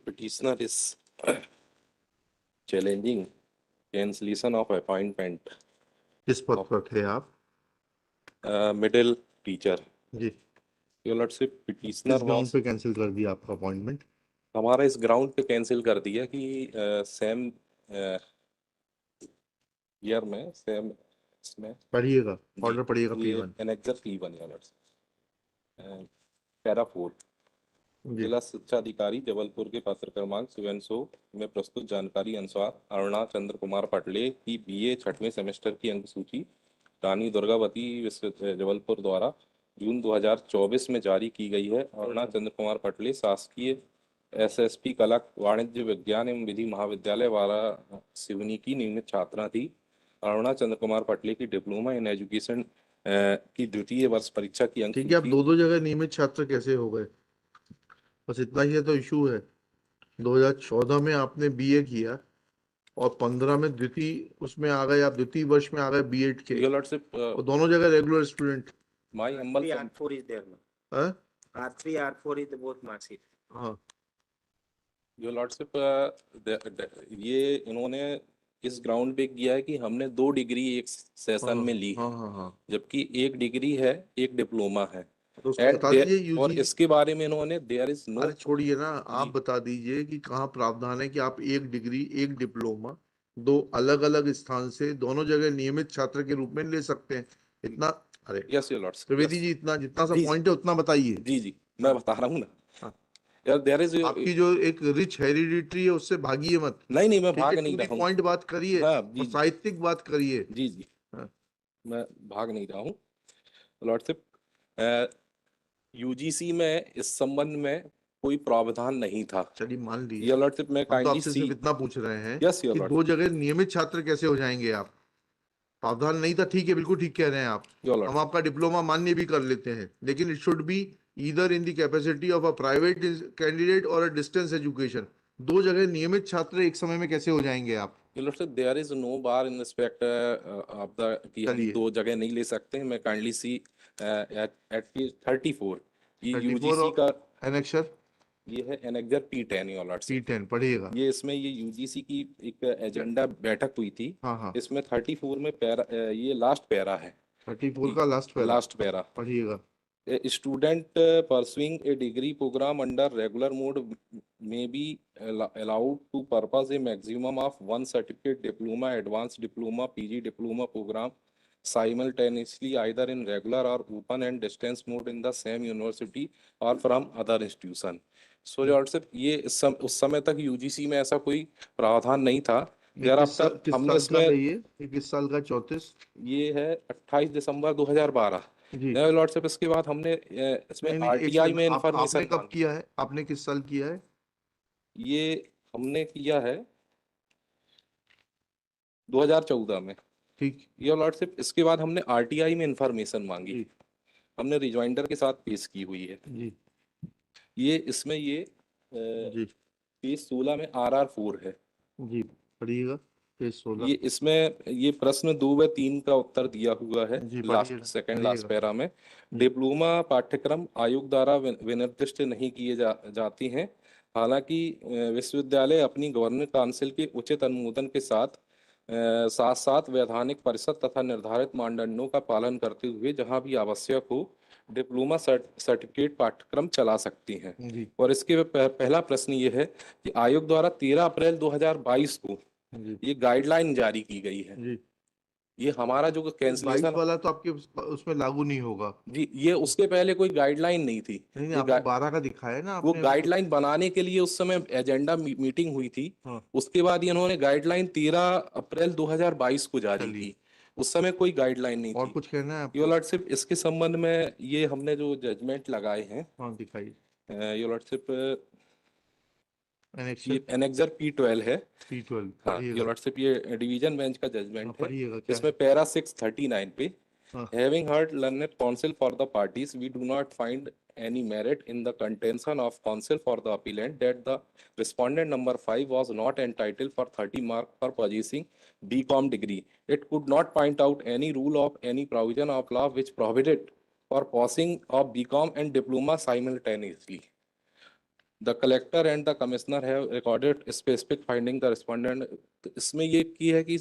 petitioner is challenging cancellation of appointment किस पद पर थे आप? middle teacher. जी, Your Lordship, किस petitioner ग्राउंड was पे कैंसिल कर दिया आपका अपॉइंटमेंट? हमारा इस ग्राउंड पे कैंसिल कर दिया कि सेम ईयर में सेम इसमें पढ़िएगा, जी, ऑर्डर पढ़िएगा ये P1 annexure P1 Your Lordship, para 4 जी। जिला शिक्षा अधिकारी जबलपुर के पत्र क्रमांक 700 में प्रस्तुत जानकारी अनुसार अरुणा चंद्र कुमार पटले की बीए छठवें सेमेस्टर की अंक सूची रानी दुर्गावती विश्वविद्यालय जबलपुर द्वारा जून 2024 में जारी की गई है। अरुणा चंद्र कुमार पटले शासकीय एसएसपी कला वाणिज्य विज्ञान एवं विधि महाविद्यालय वाराणसी की नियमित छात्रा थी। अरुणा चंद्र कुमार पटले की डिप्लोमा इन एजुकेशन की द्वितीय वर्ष परीक्षा की अंक ठीक है, अब सूची दो जगह नियमित छात्र कैसे हो गए? बस इतना ही है तो इशू है। 2014 में आपने बीए किया और 15 में द्वितीय उसमें आ गए, आप द्वितीय वर्ष में आ गए बीएड के, Your Lordship, और दोनों जगह regular student. my humble R4 is there now. हाँ R3, R4 is both mark sheet. हाँ, Your Lordship, ये इन्होंने इस ग्राउंड पे किया है कि हमने 2 डिग्री एक सेशन में ली है, हाँ हाँ हाँ, जबकि 1 डिग्री है, 1 डिप्लोमा है। तो उसको And बता there- दीजिए और यूजी। इसके बारे में इन्होंने देयर इज नो अरे छोड़िए ना, आप जी। बता दीजिए कि कहाँ प्रावधान है कि आप 1 डिग्री 1 डिप्लोमा दो अलग अलग स्थान से दोनों जगह नियमित छात्र के रूप में ले सकते हैं। इतना, अरे yes your Lord's, Trivedi ji, इतना जितना सा जी, पॉइंट है उतना बताइए। जी जी मैं बता रहा हूँ ना हाँ। यार, देयर इज आपकी जो एक रिच हेरिडिटी है उससे भागिए मत। नहीं मैं ठीक भाग है, नहीं टू दी रहा हूँ। पॉइंट बात करिए हाँ, और जी साहित्यिक बात करिए। जी जी हाँ। मैं भाग नहीं रहा हूँ लॉर्डशिप। यूजीसी में इस संबंध में कोई प्रावधान नहीं था। चलिए मान लीजिए, योर लॉर्डशिप, मैं हम तो काइंडली आपसे सी सिर्फ इतना पूछ रहे हैं यस योर कि लॉर्डशिप, 2 जगह नियमित छात्र कैसे हो जाएंगे आप? प्रावधान नहीं था, ठीक है, बिल्कुल ठीक कह रहे हैं आप। योर हम लॉर्डशिप, आपका डिप्लोमा मान्य भी कर लेते हैं, लेकिन it should be either in the capacity of a private candidate और अ डिस्टेंस एजुकेशन। 2 जगह नियमित छात्र एक समय में कैसे हो जाएंगे आप? Your lordship, there is no bar in respect of the कि हम चलिए 2 जगह नहीं ले सकते हैं। मैं काइंडली सी एट 34 ये 34 यूजीसी का एनेक्सर ये है annexure P10 your lordship. P10 पढ़िएगा। ये इसमें ये यूजीसी की एक एजेंडा बैठक हुई थी। हाँ हाँ, इसमें 34 में पैरा ये लास्ट पैरा है, 34 का लास्ट पैरा लास्ट पैरा। पढ़िएगा। A student pursuing a degree program under regular mode may be allowed to pursue a maximum of 1 certificate diploma, advanced diploma, PG diploma program simultaneously either in regular or open and distance mode in the same university or from other institution. So lordship, ये उस समय तक UGC में ऐसा कोई प्रावधान नहीं था। यार किस साल, आपका किस हमने साल का है इसमें ये किस साल का? 34 ये है 28 दिसंबर 2012। जी। लॉर्डशिप, इसके बाद हमने इसमें नहीं नहीं, एक आरटीआई सेकंड, में आपने इंफॉर्मेशन कब किया है? आपने किस साल किया है? ये हमने किया है 2014 में। ठीक योर लॉर्डशिप, इसके बाद हमने आरटीआई में इंफॉर्मेशन मांगी, जी हमने रिजॉइंडर के साथ पेश की हुई है। जी ये इसमें ये जी पेज 16 में RR4 है। जी, पढ़िएगा पेज 16। ये इसमें ये प्रश्न 2 व 3 का उत्तर दिया हुआ है जी, लास्ट पढ़िएगा, सेकंड लास्ट पढ़िएगा। पैरा में। डिप्लोमा पाठ्यक्रम आयोग द्वारा विनिर्दिष्ट नहीं किए जाती हैं। हालांकि विश्वविद्यालय अपनी गवर्निंग काउंसिल के उचित अनुमोदन के साथ साथ साथ वैधानिक परिषद तथा निर्धारित मानदंडों का पालन करते हुए जहां भी आवश्यक हो डिप्लोमा सर्टिफिकेट पाठ्यक्रम चला सकती हैं। जी और इसके पहला प्रश्न ये है कि आयोग द्वारा 13 अप्रैल 2022 को जी ये गाइडलाइन जारी की गई है। जी, ये हमारा जो 22 कैंसिलेशन वाला तो आपके उसमें लागू नहीं होगा। जी, ये उसके पहले कोई गाइडलाइन नहीं थी। नहीं, ये आपको 12 का दिखाया है ना वो आपने। गाइडलाइन बनाने के लिए उस समय एजेंडा मीटिंग हुई थी। हाँ। उसके बाद इन्होंने गाइडलाइन 13 अप्रैल 2022 को जारी चलिए। की। उस समय कोई गाइडलाइन नहीं और थी। कुछ कहना है योर आपको? लॉर्डशिप, इसके संबंध में ये हमने जो जजमेंट लगाए हैं हाँ दिखाइए। योर लॉर्डशिप, एनेक्सर ये एनेक्सर P12 है। P12 हाँ योर पढ़िएगा। लॉर्डशिप, ये डिवीजन बेंच का हाँ, जजमेंट है। पढ़िएगा क्या इसमें पैरा 639 पे हाँ। Having heard learned counsel for the parties, we do not find any merit in the contention of counsel for the appellant that the respondent number 5 was not entitled for 30 mark for possessing BCom degree. It could not point out any rule of any provision of law which prohibited for passing of BCom and diploma simultaneously. The collector and the commissioner have recorded specific finding the respondent. तो इसमें ये की है कि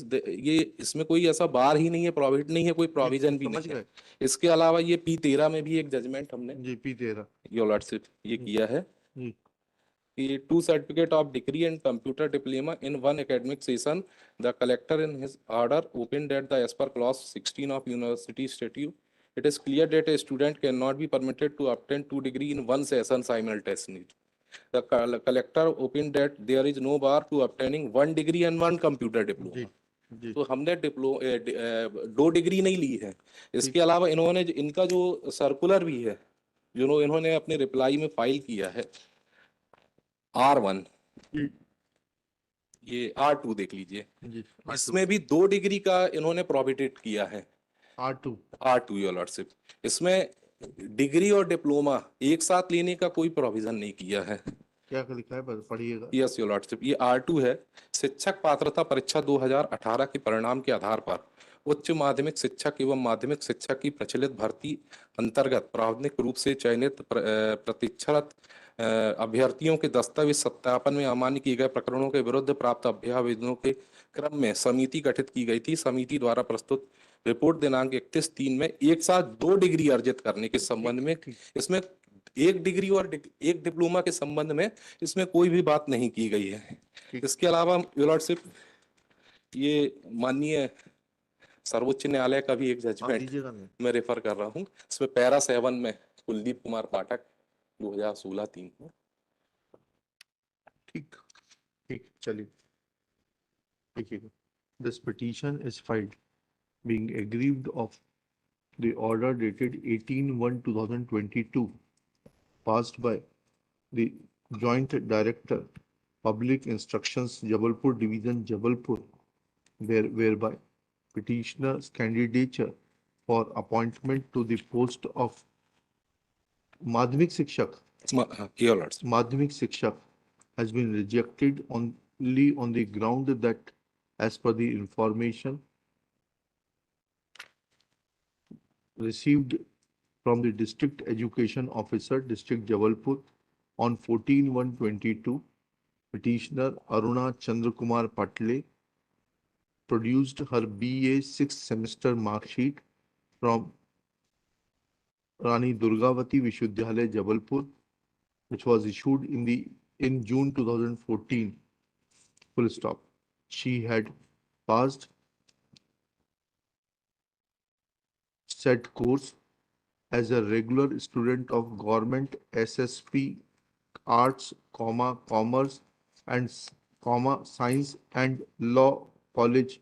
ये इसमें कोई ऐसा बार ही नहीं है, प्रोविजन नहीं है, कोई प्रोविजन भी समझ नहीं है। गए? इसके अलावा ये P13 में भी एक जजमेंट हमने जी P13 योर लॉर्डशिप ये किया है जी कि two certificate of degree in computer diploma in one academic session the collector in his order open date the age पर clause 16 of university statute it is clear that a student cannot be permitted to obtain two degree in one session simultaneously. The collector opined that there is no bar to obtaining one degree and one computer जी diploma. जी तो हमने दो degree नहीं ली है। इसके अलावा इन्होंने इनका जो सर्कुलर भी है जो इन्होंने अपने रिप्लाई में फाइल किया है R1, जी ये R2 देख लीजिए, जी इसमें भी 2 डिग्री का इन्होंने प्रोहिबिटेड किया है। R2 R2 योर लॉर्डशिप, इसमें डिग्री और डिप्लोमा एक साथ लेने का कोई प्रोविजन नहीं किया है। क्या लिखा है बस पढ़िएगा। यस योर लॉर्डशिप, ये R2 है। शिक्षक पात्रता परीक्षा 2018 के परिणाम के आधार पर उच्च माध्यमिक शिक्षक एवं माध्यमिक शिक्षक की प्रचलित भर्ती अंतर्गत प्रावधानिक रूप से चयनित प्रतीक्षारत अभ्यर्थियों के दस्तावेज सत्यापन में अमान्य किए गए प्रकरणों के विरुद्ध प्राप्त अभ्यावेदनों के क्रम में समिति गठित की गई थी। समिति द्वारा प्रस्तुत रिपोर्ट दिनांक 31/3 में एक साथ 2 डिग्री अर्जित करने के संबंध में, इसमें एक डिग्री और एक डिप्लोमा के संबंध में इसमें कोई भी बात नहीं की गई है। इसके अलावा योर लॉर्डशिप ये माननीय सर्वोच्च न्यायालय का भी एक जजमेंट दीजिएगा नहीं। मैं रेफर कर रहा हूँ। इसमें पैरा 7 में कुलदीप कुमार पाठक 2016-3 में। ठीक ठीक चलिए देखिएगा। This petition is filed being aggrieved of the order dated 18/1/2022 passed by the Joint Director Public Instructions Jabalpur Division Jabalpur whereby petitioner's candidature for appointment to the post of Madhyamik Shikshak your lordship Madhyamik Shikshak has been rejected only on the ground that, as per the information received from the District Education Officer, District Jabalpur, on 14/1/22, petitioner Aruna Chandrakumar Patle produced her BA 6th semester mark sheet from Rani Durgavati Vishwavidyalaya, Jabalpur, which was issued in June 2014. Full stop. She had passed said course as a regular student of Government SSP Arts, Commerce and Science and Law College,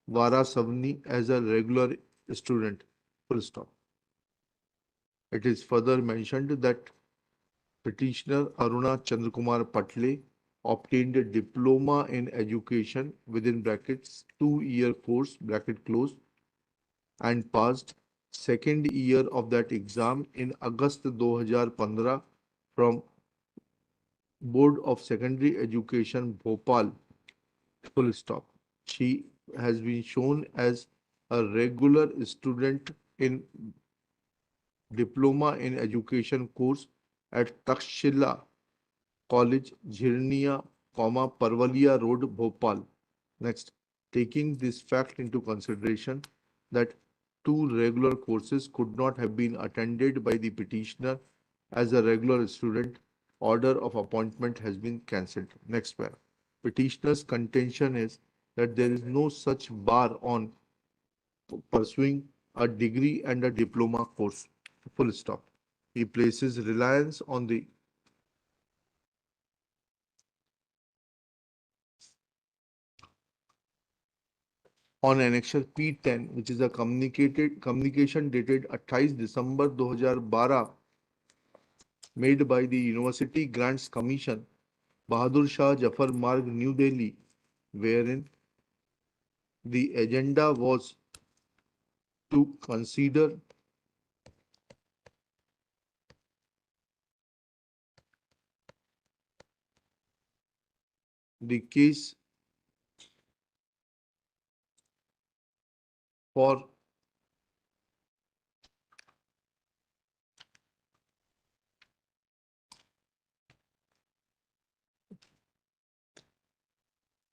Varasavani as a regular student. Full stop. It is further mentioned that petitioner Aruna Chandrakumar Patle obtained a diploma in education within brackets 2-year course bracket close and passed second year of that exam in August 2015 from Board of Secondary Education Bhopal. Full stop. She has been shown as a regular student in diploma in education course at Takshila College, Jhirnia, Parvalia Road, Bhopal. Next, taking this fact into consideration that two regular courses could not have been attended by the petitioner as a regular student, order of appointment has been cancelled. Next paragraph. Petitioner's contention is that there is no such bar on pursuing a degree and a diploma course. Full stop. He places reliance on the on annexure P10, which is a communication dated 28 December 2012 made by the University Grants Commission, Bahadur Shah Jafar Marg, New Delhi, wherein the agenda was to consider the case for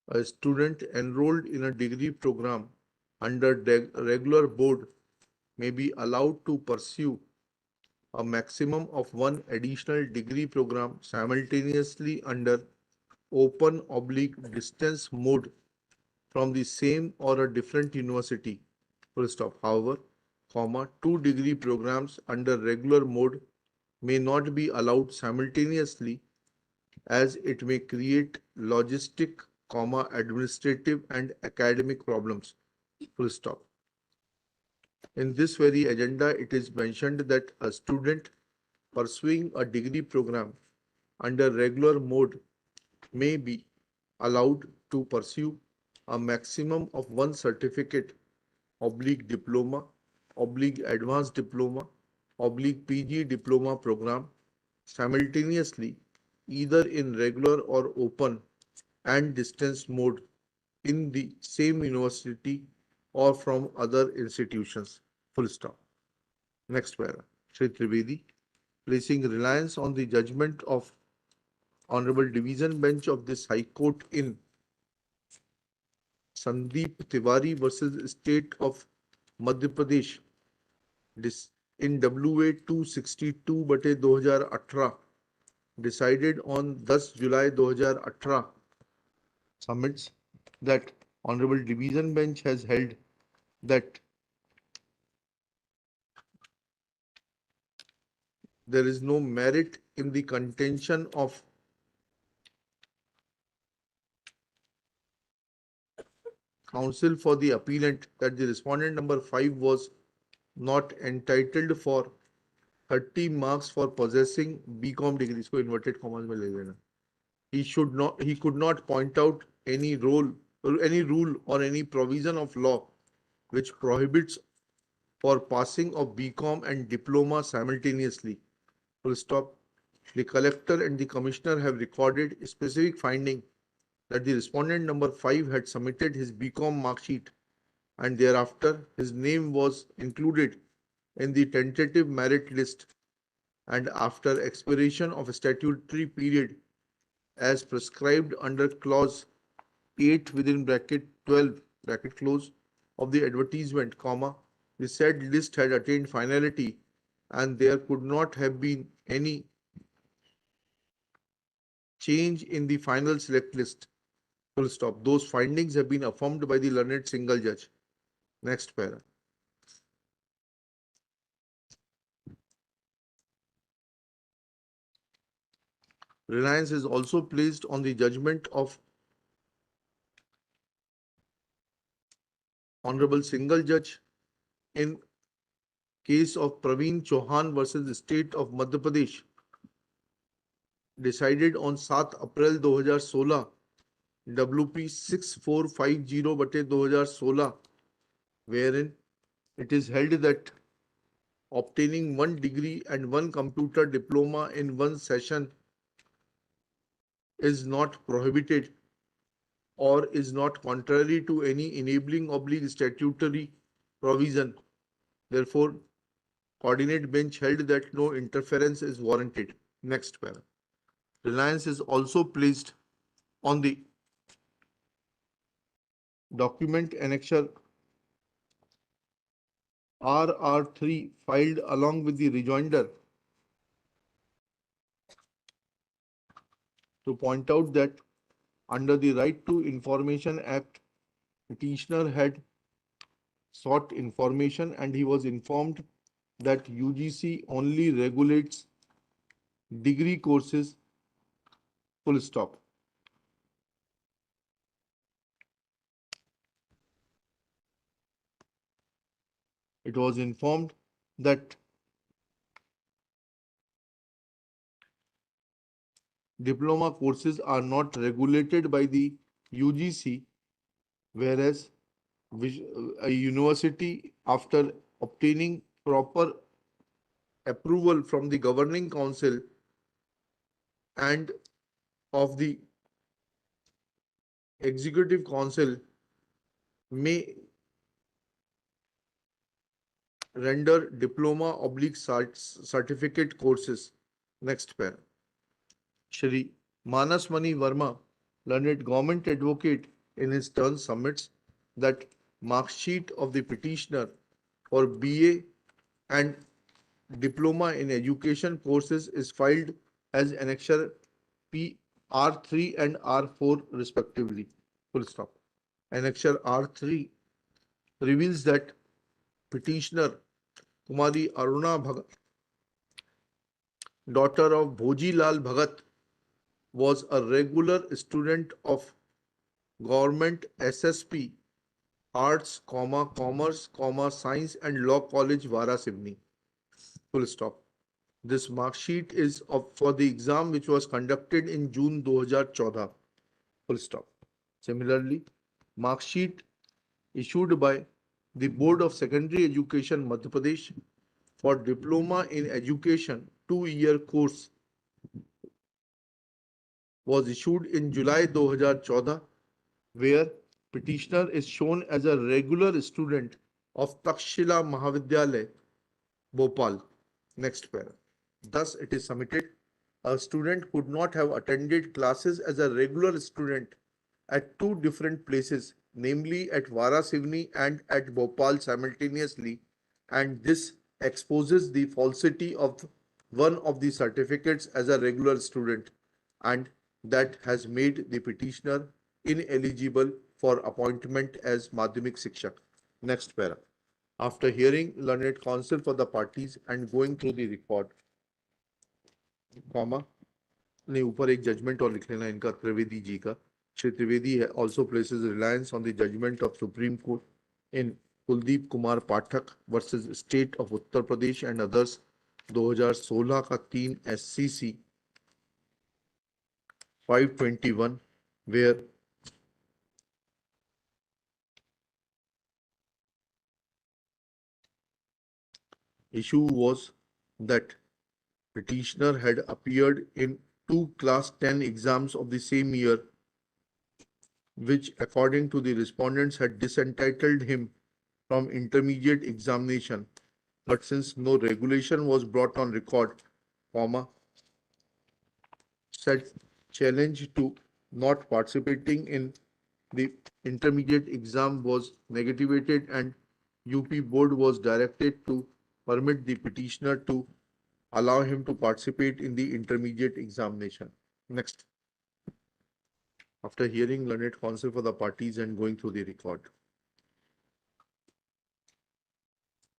A student enrolled in a degree program under regular board may be allowed to pursue a maximum of one additional degree program simultaneously under open/distance mode from the same or a different university. Full stop. However, two degree programs under regular mode may not be allowed simultaneously as it may create logistic, administrative and academic problems. Full stop. In this very agenda, it is mentioned that a student pursuing a degree program under regular mode may be allowed to pursue a maximum of one certificate/diploma/advanced diploma/PG diploma program simultaneously, either in regular or open and distance mode in the same university or from other institutions. Full stop. Next para. Shri Trivedi, placing reliance on the judgment of Honorable Division Bench of this High Court in Sandeep Tiwari versus State of Madhya Pradesh in WA 262/2018, decided on 10 July 2018, submits that Honorable Division Bench has held that there is no merit in the contention of counsel for the appellant that the respondent number 5 was not entitled for 30 marks for possessing BCom degree. इसको inverted commas में ले लेना. He could not point out any rule or any provision of law which prohibits for passing of BCom and diploma simultaneously. Full stop. The collector and the commissioner have recorded a specific finding that the respondent number 5 had submitted his BCom mark sheet and thereafter his name was included in the tentative merit list, and after expiration of a statutory period as prescribed under clause 8 within bracket 12 bracket close of the advertisement, the said list had attained finality and there could not have been any change in the final select list. Full stop. Those findings have been affirmed by the learned single judge. Next para. Reliance is also placed on the judgment of Honorable Single Judge in case of Praveen Chauhan versus the State of Madhya Pradesh, decided on 7 April 2016, WP 6450/2016, wherein it is held that obtaining one degree and one computer diploma in one session is not prohibited or is not contrary to any enabling/statutory provision. Therefore, coordinate bench held that no interference is warranted. Next para. Reliance is also placed on the document annexure RR3 filed along with the rejoinder to point out that under the Right to Information Act, petitioner had sought information and he was informed that UGC only regulates degree courses. Full stop. It was informed that diploma courses are not regulated by the UGC, whereas a university, after obtaining proper approval from the governing council and of the executive council, may render diploma/certificate courses. Next pair. Shri Manas Mani Verma, learned government advocate in his turn submits that mark sheet of the petitioner for BA and Diploma in Education courses is filed as Annexure P R3 and R4 respectively. Full stop. Annexure R3 reveals that petitioner Kumari Aruna Bhagat, daughter of Bhoji Lal Bhagat, was a regular student of Government SSP Arts, Commerce, Science and Law College, Varasibni. Full stop. This mark sheet is for the exam which was conducted in June 2014. Full stop. Similarly, mark sheet issued by the Board of Secondary Education Madhya Pradesh for Diploma in Education 2-year course was issued in July 2014, where petitioner is shown as a regular student of Takshila Mahavidyalaya, Bhopal. Next paragraph. Thus, it is submitted a student could not have attended classes as a regular student at two different places, namely at Varasivni and at Bhopal simultaneously, and this exposes the falsity of one of the certificates as a regular student, and that has made the petitioner ineligible for appointment as Madhyamik Shikshak. Next para. After hearing learned counsel for the parties and going through the record, comma, ने ऊपर एक judgement और लिख लेना इनका त्रिवेदी जी का. Shri Trivedi also places reliance on the judgment of Supreme Court in Kuldeep Kumar Pathak versus State of Uttar Pradesh and others 2016 का 3 SCC 521, where issue was that petitioner had appeared in two class 10 exams of the same year, which according to the respondents had disentitled him from intermediate examination. But since no regulation was brought on record, comma, said challenge to not participating in the intermediate exam was negativated and UP board was directed to permit the petitioner to allow him to participate in the intermediate examination. Next. After hearing learned counsel for the parties and going through the record,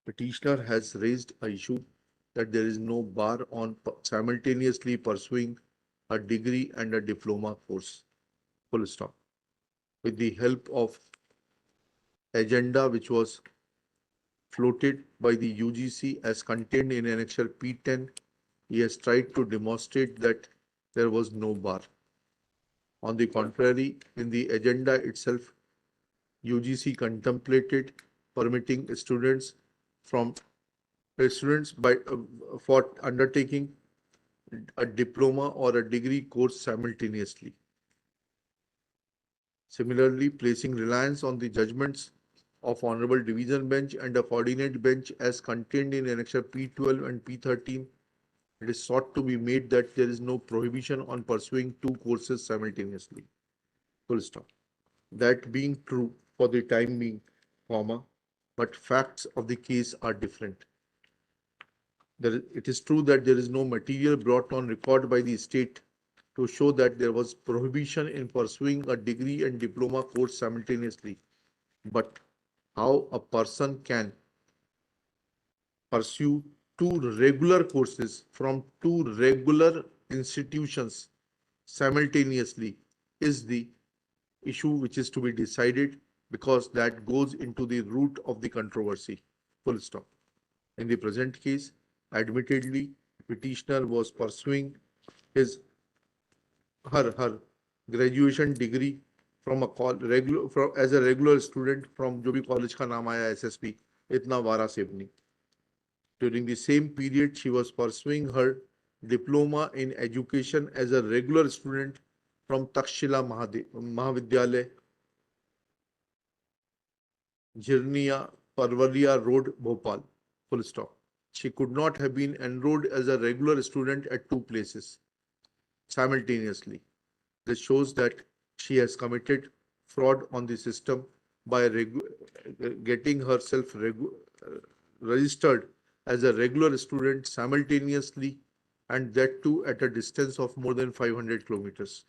petitioner has raised an issue that there is no bar on simultaneously pursuing a degree and a diploma course. Full stop. With the help of agenda which was floated by the UGC as contained in Annexure P10, he has tried to demonstrate that there was no bar. On the contrary, in the agenda itself, UGC contemplated permitting students for undertaking a diploma or a degree course simultaneously. Similarly, placing reliance on the judgments of Honorable Division Bench and a coordinate bench as contained in Annexure P12 and P13, it is sought to be made that there is no prohibition on pursuing two courses simultaneously. Full stop. That being true for the time being, comma, but facts of the case are different. It is true that there is no material brought on record by the state to show that there was prohibition in pursuing a degree and diploma course simultaneously. But how a person can pursue two regular courses from two regular institutions simultaneously is the issue which is to be decided, because that goes into the root of the controversy. Full stop. In the present case, admittedly, petitioner was pursuing her graduation degree from as a regular student from जो भी college का नाम आया SSP इतना Waraseoni. During the same period, she was pursuing her diploma in education as a regular student from Takshila Mahavidyalaya, Jirniya Parvalia Road, Bhopal. Full stop. She could not have been enrolled as a regular student at two places simultaneously. This shows that she has committed fraud on the system by getting herself registered as a regular student simultaneously, and that too at a distance of more than 500 kilometers.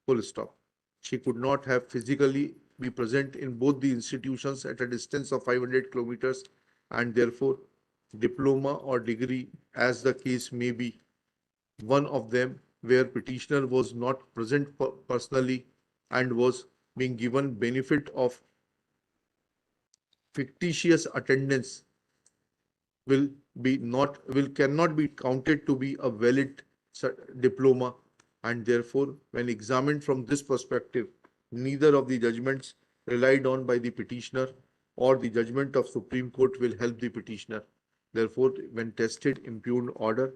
Full stop. She could not have physically be present in both the institutions at a distance of 500 kilometers, and therefore diploma or degree, as the case may be, one of them where petitioner was not present personally and was being given benefit of fictitious attendance, will cannot be counted to be a valid diploma, and therefore when examined from this perspective, neither of the judgments relied on by the petitioner or the judgment of Supreme Court will help the petitioner. Therefore, when tested, impugned order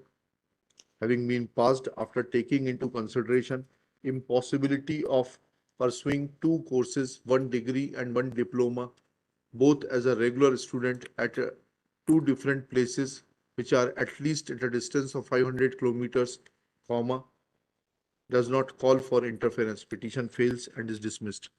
having been passed after taking into consideration impossibility of pursuing two courses, one degree and one diploma, both as a regular student at two different places, which are at least at a distance of 500 kilometers, comma, does not call for interference. Petition fails and is dismissed.